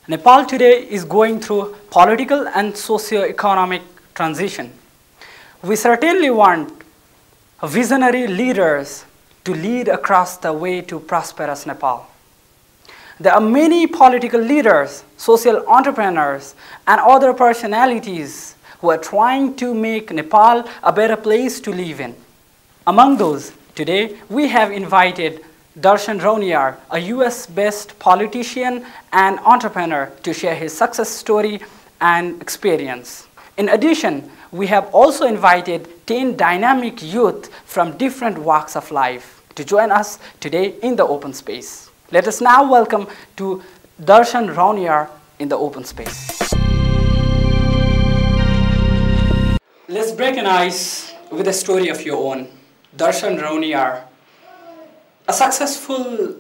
Nepal today is going through political and socio-economic transition. We certainly want visionary leaders to lead across the way to prosperous Nepal. There are many political leaders, social entrepreneurs, and other personalities who are trying to make Nepal a better place to live in. Among those, today we have invited Darshan Rauniyar, a US-based politician and entrepreneur, to share his success story and experience. In addition, we have also invited 10 dynamic youth from different walks of life to join us today in the open space. Let us now welcome to Darshan Rauniyar in the open space. Let's break an ice with a story of your own. Darshan Rauniyar, a successful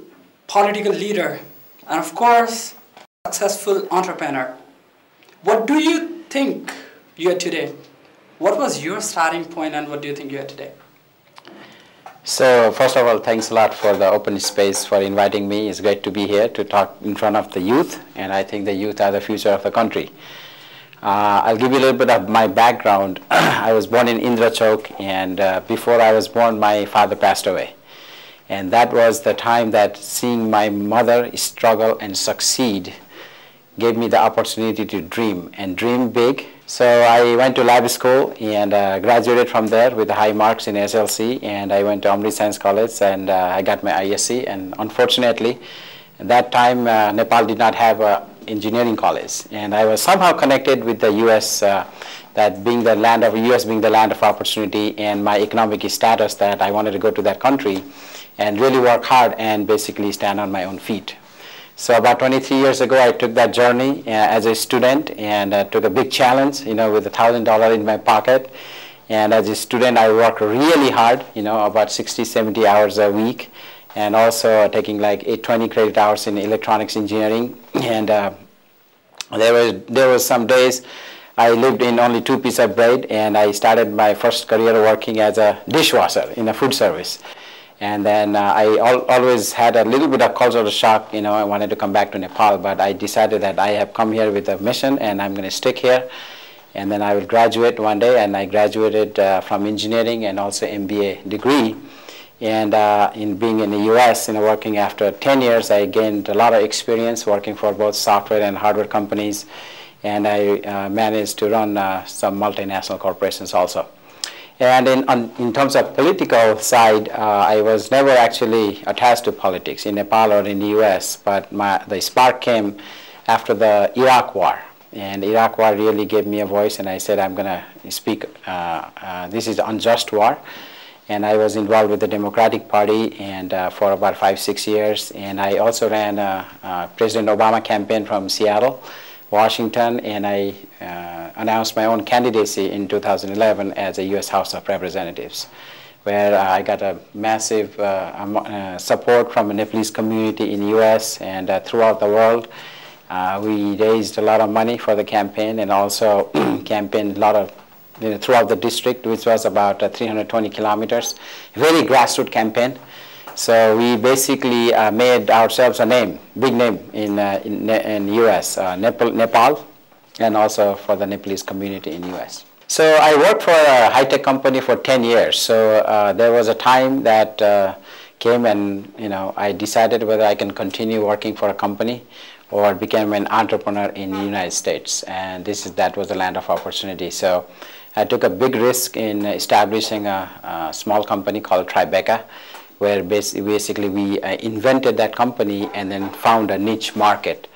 political leader, and of course, a successful entrepreneur. What do you think you are today? What was your starting point and what do you think you are today? So first of all, thanks a lot for the open space for inviting me. It's great to be here to talk in front of the youth, and I think the youth are the future of the country. I'll give you a little bit of my background. I was born in Indrachok, and before I was born, my father passed away. And that was the time that seeing my mother struggle and succeed gave me the opportunity to dream and dream big. So I went to lab school and graduated from there with high marks in SLC, and I went to Amrit Science College and I got my ISc. And unfortunately, at that time Nepal did not have an engineering college, and I was somehow connected with the US, that being the land of US being the land of opportunity, and my economic status that I wanted to go to that country and really work hard and basically stand on my own feet. So about 23 years ago, I took that journey as a student and took a big challenge, with $1,000 in my pocket. And as a student, I worked really hard, about 60, 70 hours a week, and also taking like 20 credit hours in electronics engineering. And there was some days I lived in only 2 pieces of bread, and I started my first career working as a dishwasher in a food service. And then I always had a little bit of cultural shock. I wanted to come back to Nepal, but I decided that I have come here with a mission and I'm going to stick here. And then I will graduate one day, and I graduated from engineering and also MBA degree. And in being in the US, working after 10 years, I gained a lot of experience working for both software and hardware companies. And I managed to run some multinational corporations also. And in terms of political side, I was never actually attached to politics in Nepal or in the US, but the spark came after the Iraq War. And Iraq War really gave me a voice, and I said, I'm going to speak. This is an unjust war. And I was involved with the Democratic Party and for about 5-6 years. And I also ran a President Obama campaign from Seattle, Washington, and I announced my own candidacy in 2011 as a U.S. House of Representatives, where I got a massive support from the Nepalese community in the U.S. and throughout the world. We raised a lot of money for the campaign, and also campaigned a lot of throughout the district, which was about 320 kilometers. Very grassroots campaign. So we basically made ourselves a name, big name in U.S., Nepal, and also for the Nepalese community in U.S. So I worked for a high-tech company for 10 years. So there was a time that came, and I decided whether I can continue working for a company or become an entrepreneur in the United States. And that was the land of opportunity. So I took a big risk in establishing a small company called Tribeca, where basically we invented that company and then found a niche market.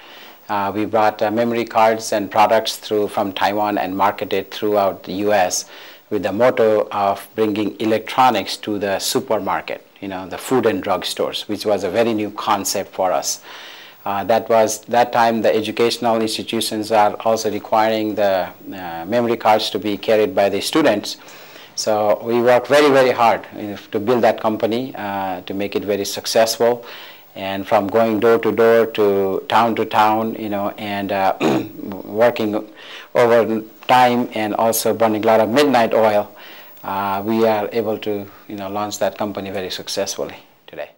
We brought memory cards and products from Taiwan and marketed throughout the US with the motto of bringing electronics to the supermarket, the food and drug stores, which was a very new concept for us. That time the educational institutions are also requiring the memory cards to be carried by the students. So we worked very, very hard to build that company, to make it very successful. And from going door to town, and working over time and also burning a lot of midnight oil, we are able to launch that company very successfully today.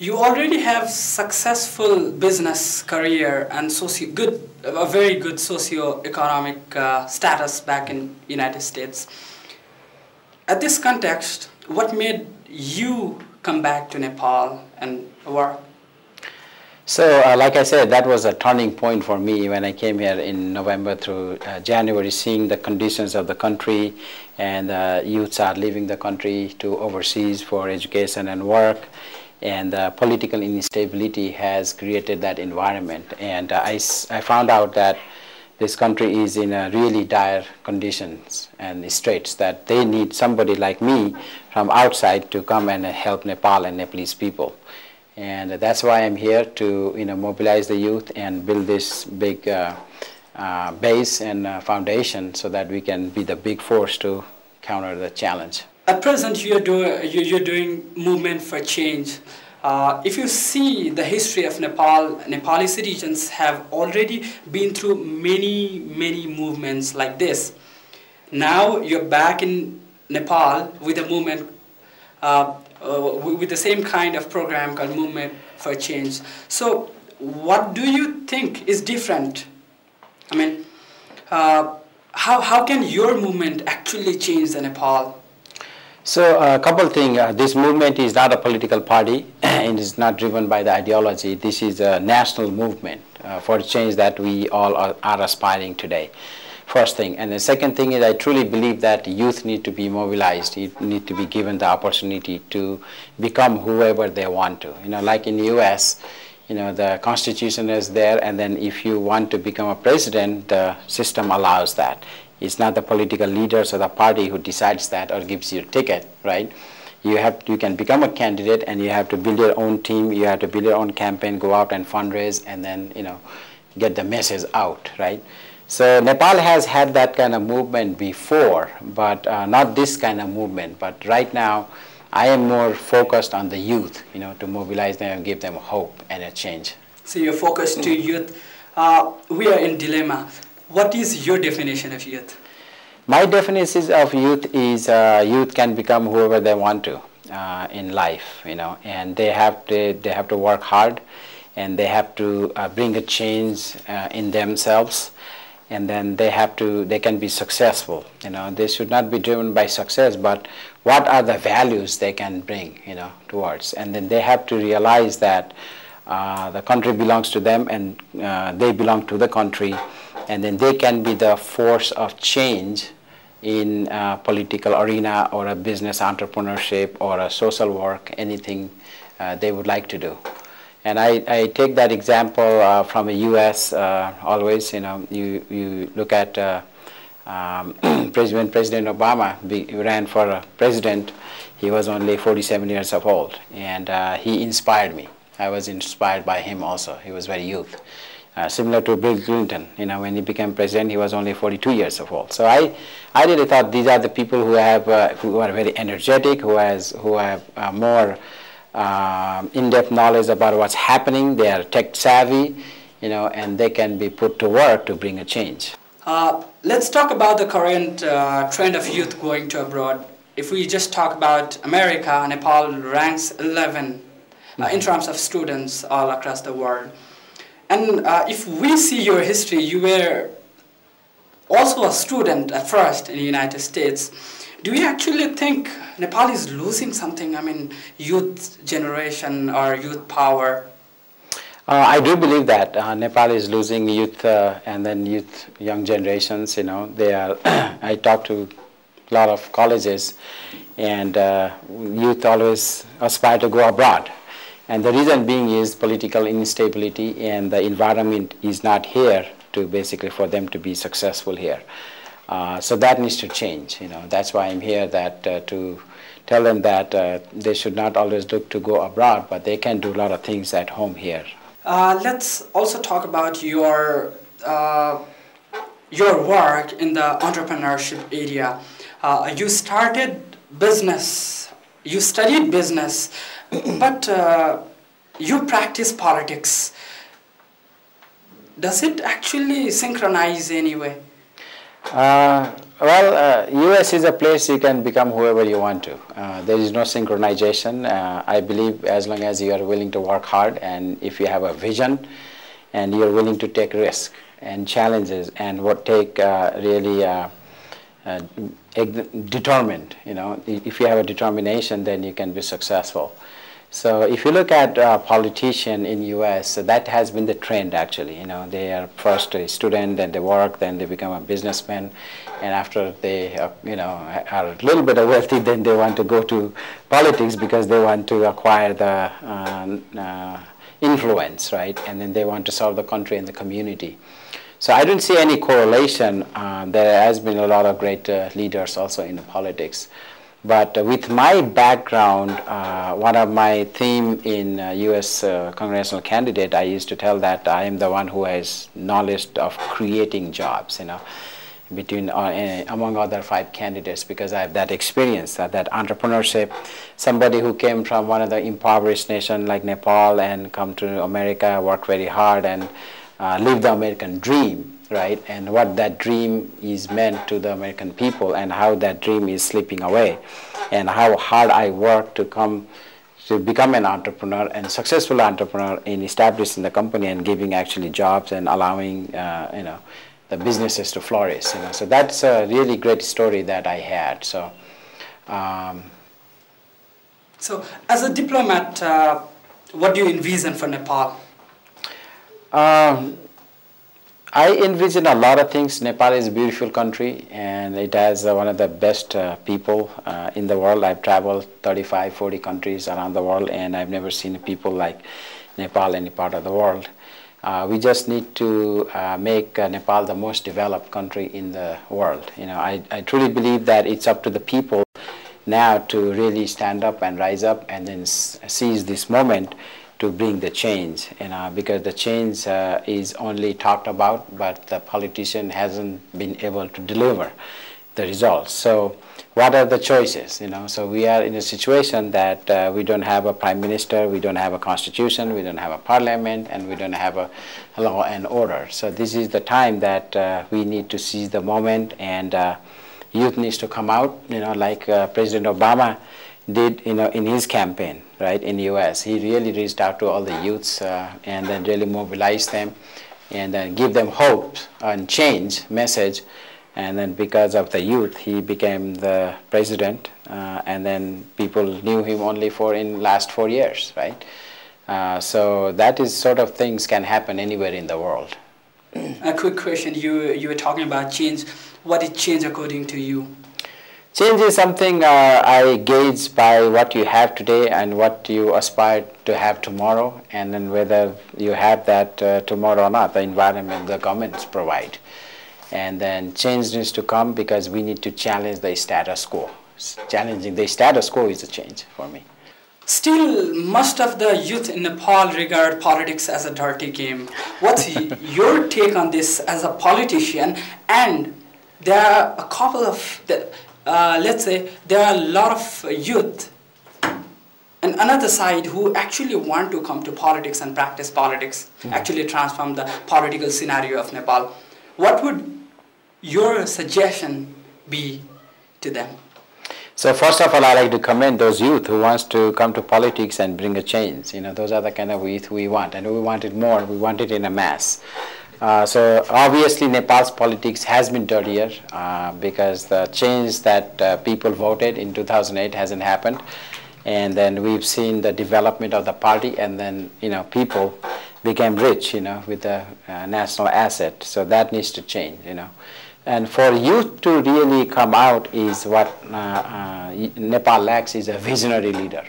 You already have successful business career and a very good socio-economic status back in United States. At this context, what made you come back to Nepal and work? So, like I said, that was a turning point for me when I came here in November through January, seeing the conditions of the country, and youths are leaving the country to overseas for education and work, and political instability has created that environment. And I found out that this country is in a really dire conditions and straits, that they need somebody like me from outside to come and help Nepal and Nepalese people. And that's why I'm here to mobilize the youth and build this big base and foundation so that we can be the big force to counter the challenge. At present, you're doing movement for change. If you see the history of Nepal, Nepali citizens have already been through many movements like this. Now you're back in Nepal with a movement, with the same kind of program called Movement for Change. So what do you think is different? I mean, how can your movement actually change the Nepal? So a couple of things. This movement is not a political party and is not driven by the ideology. This is a national movement for change that we all are aspiring today. First thing. And the second thing is I truly believe that youth need to be mobilized. You need to be given the opportunity to become whoever they want to. Like in the US, the Constitution is there, and then if you want to become a president, the system allows that. It's not the political leaders or the party who decides that or gives you a ticket, right? You can become a candidate, and you have to build your own team. You have to build your own campaign, go out and fundraise, and then get the message out, right? So Nepal has had that kind of movement before, but not this kind of movement. But right now, I am more focused on the youth, to mobilize them and give them hope and a change. So you're focused to youth. We are in dilemma. What is your definition of youth? My definition of youth is youth can become whoever they want to in life, and they have to work hard, and they have to bring a change in themselves, and then they can be successful. They should not be driven by success, but what are the values they can bring, towards, and then they have to realize that the country belongs to them, and they belong to the country, and then they can be the force of change in a political arena or a business entrepreneurship or a social work, anything they would like to do. And I take that example from the U.S. Always. You look at President Obama ran for president. He was only 47 years of old, and he inspired me. I was inspired by him also. He was very youth. Similar to Bill Clinton, when he became president, he was only 42 years of old. So I really thought these are the people who are very energetic, who have more in-depth knowledge about what's happening. They are tech savvy, and they can be put to work to bring a change. Let's talk about the current trend of youth going to abroad. If we just talk about America, Nepal ranks 11 in terms of students all across the world. And if we see your history, you were also a student at first in the United States. Do you actually think Nepal is losing something? I mean, youth generation or youth power? I do believe that Nepal is losing youth and then young generations. They are. I talk to a lot of colleges, and youth always aspire to go abroad. And the reason being is political instability, and the environment is not here to basically for them to be successful here. So that needs to change. That's why I'm here, that to tell them that they should not always look to go abroad, but they can do a lot of things at home here. Let's also talk about your work in the entrepreneurship area. You started business. You studied business. But you practice politics. Does it actually synchronize anyway? Well, US is a place you can become whoever you want to. There is no synchronization. I believe as long as you are willing to work hard and if you have a vision and you're willing to take risk and challenges and what take really determined, if you have a determination, then you can be successful. So if you look at politicians in US, that has been the trend actually. They are first a student, then they work, then they become a businessman, and after they are a little bit wealthy, then they want to go to politics because they want to acquire the influence, right? And then they want to serve the country and the community. So I don't see any correlation. There has been a lot of great leaders also in the politics. But with my background, one of my theme in U.S. Congressional candidate, I used to tell that I am the one who has knowledge of creating jobs, between among other 5 candidates, because I have that experience, that entrepreneurship. Somebody who came from one of the impoverished nation like Nepal and come to America, work very hard and live the American dream. Right, and what that dream is meant to the American people and how that dream is slipping away and how hard I work to become an entrepreneur and successful entrepreneur in establishing the company and giving actually jobs and allowing the businesses to flourish. So that's a really great story that I had. So as a diplomat, what do you envision for Nepal? I envision a lot of things. Nepal is a beautiful country and it has one of the best people in the world. I've traveled 35, 40 countries around the world and I've never seen people like Nepal any part of the world. We just need to make Nepal the most developed country in the world. I truly believe that it's up to the people now to really stand up and rise up and then seize this moment to bring the change, because the change is only talked about, but the politician hasn't been able to deliver the results. So what are the choices? So we are in a situation that we don't have a prime minister, we don't have a constitution, we don't have a parliament, and we don't have a law and order. So this is the time that we need to seize the moment, and youth needs to come out, like President Obama did in his campaign, right, in the US. He really reached out to all the youths and then really mobilized them and then give them hope and change message. And then because of the youth, he became the president, and then people knew him only in last 4 years, right? So that is sort of things can happen anywhere in the world. A quick question, you were talking about change. What is change according to you? Change is something I gauge by what you have today and what you aspire to have tomorrow, and then whether you have that tomorrow or not, the environment, the governments provide. And then change needs to come because we need to challenge the status quo. Challenging the status quo is a change for me. Still, most of the youth in Nepal regard politics as a dirty game. What's your take on this as a politician? And there are a couple of let's say there are a lot of youth and another side who actually want to come to politics and practice politics, actually transform the political scenario of Nepal. What would your suggestion be to them? So first of all, I like to commend those youth who wants to come to politics and bring a change. Those are the kind of youth we want, and we want it more. We want it in a mass. So obviously Nepal's politics has been dirtier because the change that people voted in 2008 hasn't happened, and then we've seen the development of the party, and then people became rich with the national asset. So that needs to change. And for youth to really come out is what Nepal lacks, is a visionary leader.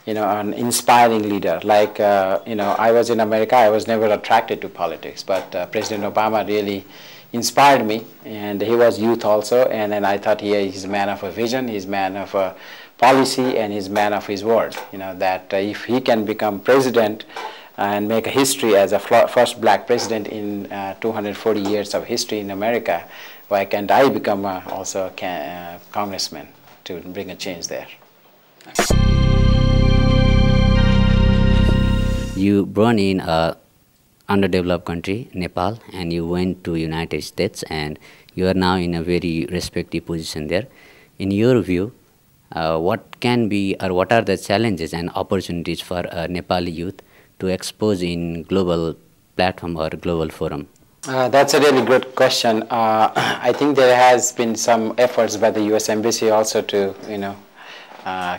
An inspiring leader. Like, I was in America, I was never attracted to politics, but President Obama really inspired me, and he was youth also, and then I thought he's a man of a vision, he's a man of a policy, and he's a man of his word. That if he can become president and make a history as a first black president in 240 years of history in America, why can't I become also a congressman to bring a change there? You born in a underdeveloped country, Nepal, and you went to United States and You are now in a very respective position there. In your view, what can be or what are the challenges and opportunities for Nepali youth to expose in global platform or global forum? That's a really good question. I think there has been some efforts by the U.S. Embassy also to,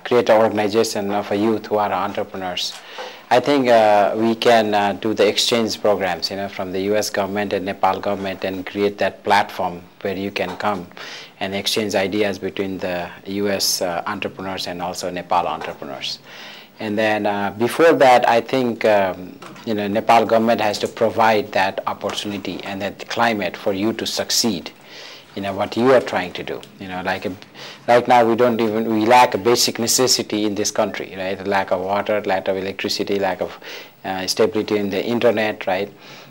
create an organization of a youth who are entrepreneurs. I think we can do the exchange programs, from the U.S. government and Nepal government, and create that platform where you can come and exchange ideas between the U.S. Entrepreneurs and also Nepal entrepreneurs. And then before that, I think Nepal government has to provide that opportunity and that climate for you to succeed. What you are trying to do. Right now we lack a basic necessity in this country, right? Lack of water, lack of electricity, lack of stability in the internet, right?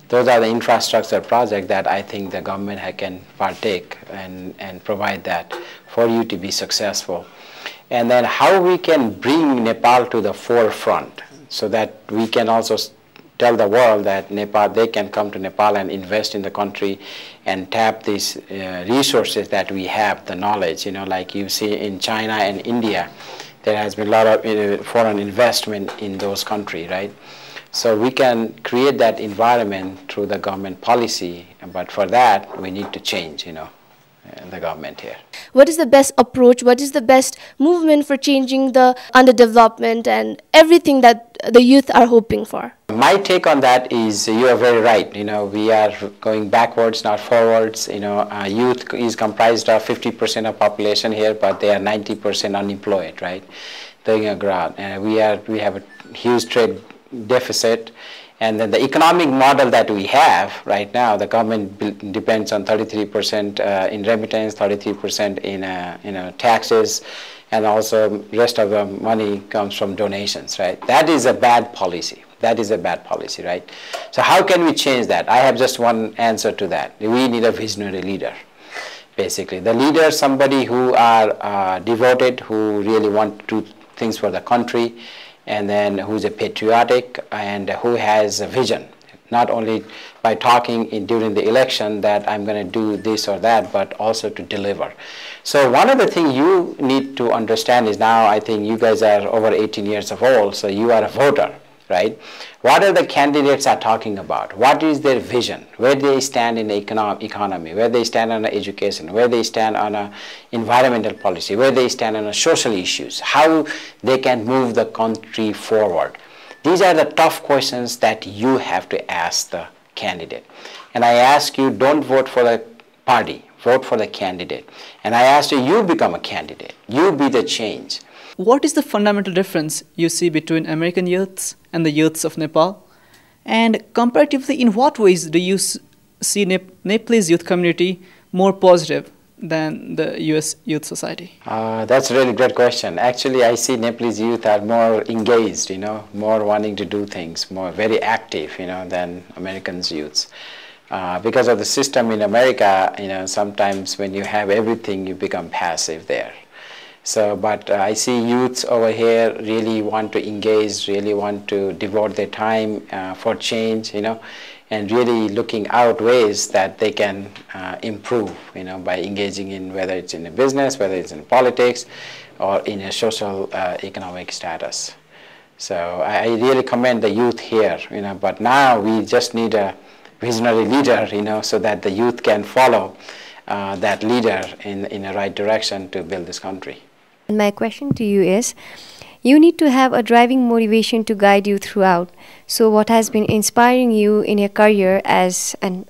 Those are the infrastructure projects that I think the government can partake and provide that for you to be successful. And then how we can bring Nepal to the forefront so that we can also tell the world that they can come to Nepal and invest in the country and tap these resources that we have, the knowledge, like you see in China and India, there has been a lot of foreign investment in those countries, right? So we can create that environment through the government policy, but for that we need to change, the government here. What is the best approach? What is the best movement for changing the underdevelopment and everything that the youth are hoping for? My take on that is you are very right. We are going backwards, not forwards. Youth is comprised of 50% of population here, but they are 90% unemployed, right? Doing a ground, and we have a huge trade deficit. And then the economic model that we have right now, the government depends on 33% in remittance, 33% in taxes, and also rest of the money comes from donations, right? That is a bad policy. That is a bad policy, right? So how can we change that? I have just one answer to that. We need a visionary leader, basically. The leader, somebody who are devoted, who really want to do things for the country, and then who's a patriotic and who has a vision, not only by talking during the election that I'm going to do this or that, but also to deliver. So one of the things you need to understand is now, I think you guys are over 18 years of old, so you are a voter, right? What are the candidates are talking about? What is their vision? Where they stand in the economy, where they stand on education, where they stand on environmental policy, where they stand on social issues, how they can move the country forward. These are the tough questions that you have to ask the candidate. And I ask you, don't vote for the party, vote for the candidate. And I ask you, you become a candidate. You be the change. What is the fundamental difference you see between American youths and the youths of Nepal? And comparatively, in what ways do you see Nepalese youth community more positive than the US youth society? That's a really great question. Actually, I see Nepalese youth are more engaged, more wanting to do things, more very active, than Americans youths. Because of the system in America, sometimes when you have everything, you become passive there. So, but I see youths over here really want to engage, really want to devote their time for change, and really looking out ways that they can improve, by engaging in whether it's in a business, whether it's in politics, or in a social economic status. So I really commend the youth here, but now we just need a visionary leader, so that the youth can follow that leader in the right direction to build this country. My question to you is, you need to have a driving motivation to guide you throughout. So what has been inspiring you in your career as an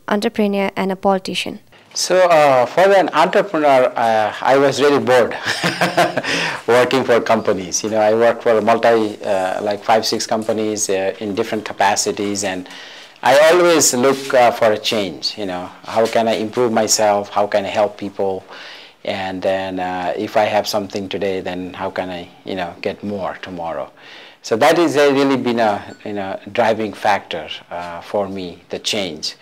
entrepreneur and a politician? So for an entrepreneur, I was really bored working for companies. I worked for like 5-6 companies in different capacities, and I always look for a change. How can I improve myself? How can I help people? And then if I have something today, then how can I, get more tomorrow? So that has really been a driving factor for me, the change.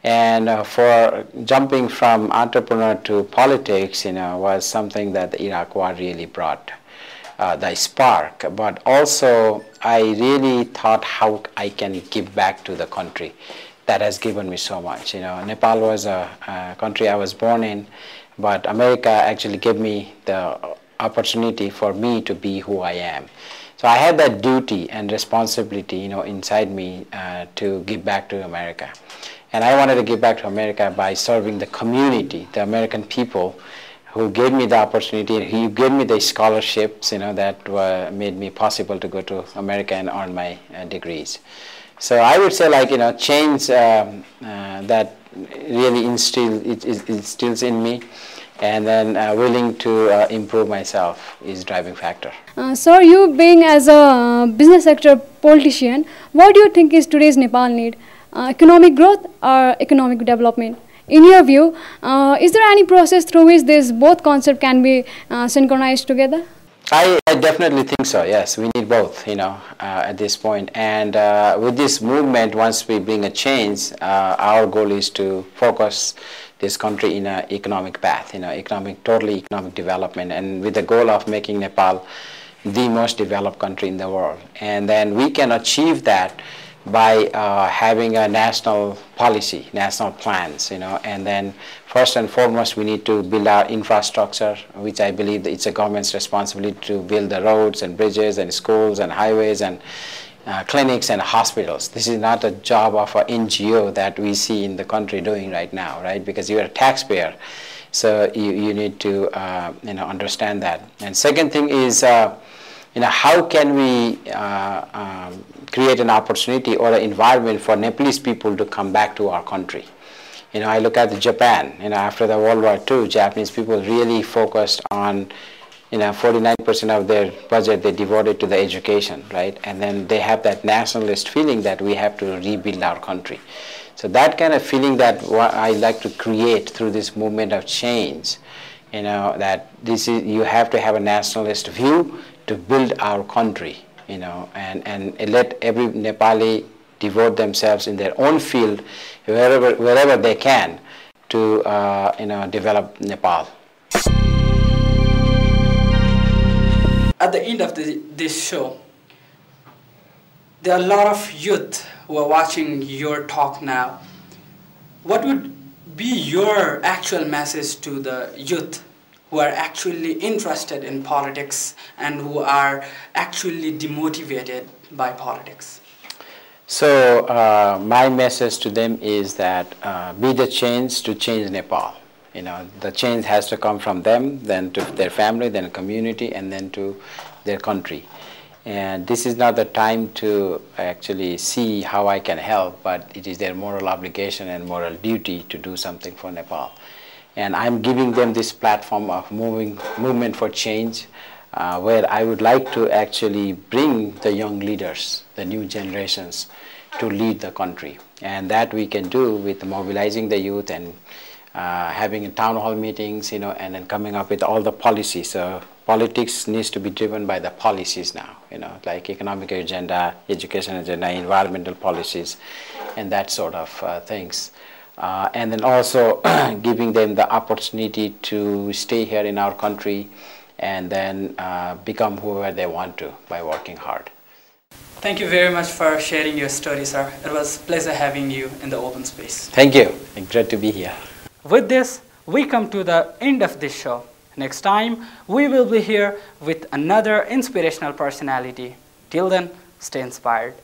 And for jumping from entrepreneur to politics, was something that the Iraq War really brought the spark. But also, I really thought how I can give back to the country, that has given me so much. You know, Nepal was a country I was born in, but America actually gave me the opportunity for me to be who I am. So I had that duty and responsibility, you know, inside me to give back to America. And I wanted to give back to America by serving the community, the American people who gave me the opportunity, who gave me the scholarships, you know, that made me possible to go to America and earn my degrees. So I would say, like, you know, change that really instills in me, and then willing to improve myself is driving factor. So you being as a business sector politician, what do you think is today's Nepal need? Economic growth or economic development? In your view, is there any process through which these both concepts can be synchronized together? I definitely think so, yes. We need both, you know, at this point. And with this movement, once we bring a change, our goal is to focus this country in an economic path, you know, totally economic development, and with the goal of making Nepal the most developed country in the world. And then we can achieve that by having a national policy, national plans, you know, and then first and foremost we need to build our infrastructure, which I believe that it's a government's responsibility to build the roads and bridges and schools and highways and clinics and hospitals. This is not a job of an NGO that we see in the country doing right now, right? Because you're a taxpayer, so you need to you know, understand that. And second thing is, you know, how can we create an opportunity or an environment for Nepalese people to come back to our country? You know, I look at Japan, you know, after the World War II, Japanese people really focused on, you know, 49% of their budget they devoted to the education, right? And then they have that nationalist feeling that we have to rebuild our country. So that kind of feeling that what I like to create through this movement of change, you know, that this is, you have to have a nationalist view to build our country, you know, and let every Nepali devote themselves in their own field, wherever they can, to you know, develop Nepal. At the end of this show, there are a lot of youth who are watching your talk now. What would be your actual message to the youth who are actually interested in politics and who are actually demotivated by politics? So my message to them is that be the change to change Nepal. You know, the change has to come from them, then to their family, then community, and then to their country. And this is not the time to actually see how I can help, but it is their moral obligation and moral duty to do something for Nepal. And I'm giving them this platform of movement for change, where I would like to actually bring the young leaders, the new generations, to lead the country. And that we can do with mobilizing the youth and having town hall meetings, you know, and then coming up with all the policies. So politics needs to be driven by the policies now, you know, like economic agenda, education agenda, environmental policies, and that sort of things. And then also giving them the opportunity to stay here in our country and then become whoever they want to by working hard. Thank you very much for sharing your story, sir. It was a pleasure having you in the open space. Thank you. Great to be here. With this, we come to the end of this show. Next time, we will be here with another inspirational personality. Till then, stay inspired.